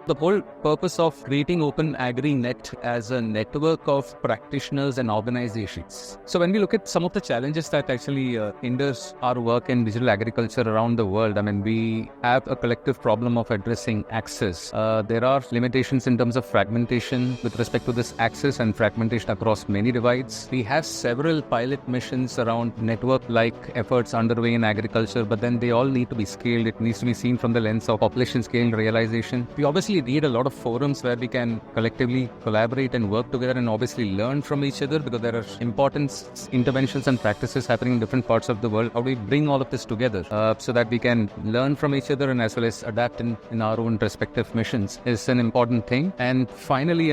The whole purpose of creating Open AgriNet as a network of practitioners and organizations. So when we look at some of the challenges that actually hinders our work in digital agriculture around the world, we have a collective problem of addressing access. There are limitations in terms of fragmentation with respect to this access and fragmentation across many divides. We have several pilot missions around network-like efforts underway in agriculture, but then they all need to be scaled. It needs to be seen from the lens of population scale realization. We obviously need a lot of forums where we can collectively collaborate and work together and obviously learn from each other, because there are important interventions and practices happening in different parts of the world. How do we bring all of this together so that we can learn from each other and as well as adapt in our own respective missions is an important thing. And finally,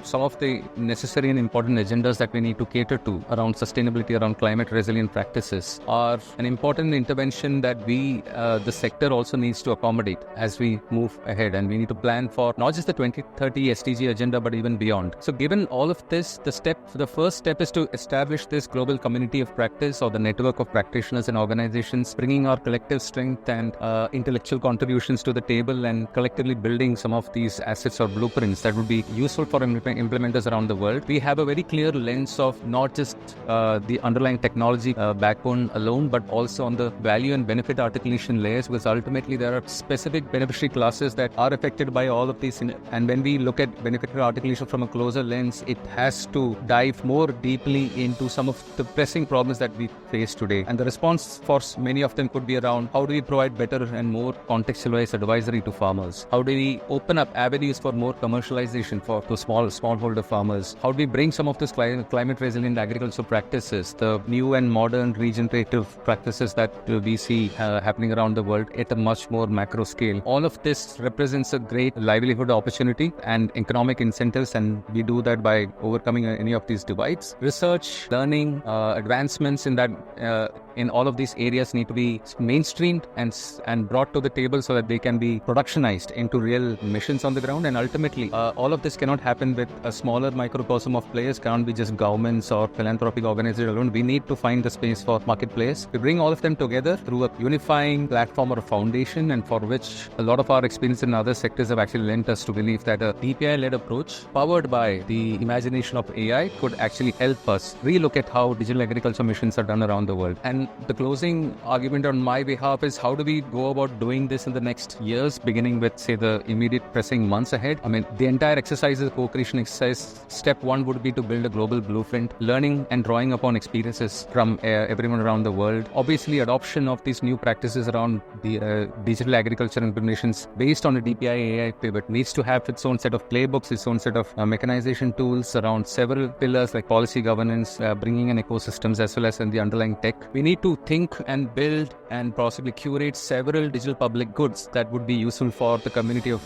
some of the necessary and important agendas that we need to cater to around sustainability, around climate resilient practices are an important intervention that the sector also needs to accommodate as we move ahead. And we need to plan for not just the 2030 SDG agenda, but even beyond. So given all of this, the first step is to establish this global community of practice, or the network of practitioners and organizations, bringing our collective strength and intellectual contributions to the table and collectively building some of these assets or blueprints that would be useful for implementers around the world. We have a very clear lens of not just the underlying technology backbone alone, but also on the value and benefit articulation layers, because ultimately there are specific beneficiary classes that are affected by all of these. And when we look at benefit articulation from a closer lens, it has to dive more deeply into some of the pressing problems that we face today. And the response for many of them could be around how do we provide better and more contextualized advisory to farmers? How do we open up avenues for more commercialization for the smallholder farmers? How do we bring some of this climate resilient agricultural practices, the new and modern regenerative practices that we see happening around the world at a much more macro scale? All of this represents a great livelihood opportunity and economic incentives, and we do that by overcoming any of these divides. Research, learning, advancements in all of these areas need to be mainstreamed and brought to the table so that they can be productionized into real missions on the ground. And ultimately, all of this cannot happen with a smaller microcosm of players, cannot be just governments or philanthropic organizations alone. We need to find the space for market players. We bring all of them together through a unifying platform or a foundation, and for which a lot of our experience in other sectors have actually lent us to believe that a DPI-led approach powered by the imagination of AI could actually help us relook at how digital agriculture missions are done around the world. And the closing argument on my behalf is, how do we go about doing this in the next years, beginning with, say, the immediate pressing months ahead? The entire exercise is a co-creation exercise. Step one would be to build a global blueprint, learning and drawing upon experiences from everyone around the world. Obviously, adoption of these new practices around the digital agriculture implementations based on a DPI AI pivot needs to have its own set of playbooks, its own set of mechanization tools around several pillars like policy governance, bringing in ecosystems as well as in the underlying tech. We need to think and build and possibly curate several digital public goods that would be useful for the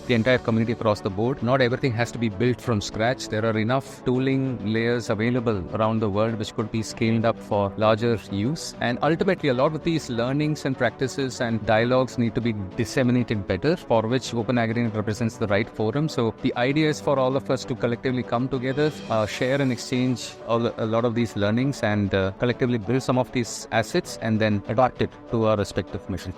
entire community across the board. Not everything has to be built from scratch. There are enough tooling layers available around the world which could be scaled up for larger use. And ultimately, a lot of these learnings and practices and dialogues need to be disseminated better, for which Open AgriNet represents the right forum. So the idea is for all of us to collectively come together, share and exchange a lot of these learnings, and collectively build some of these assets and then adapt it to our respective mission.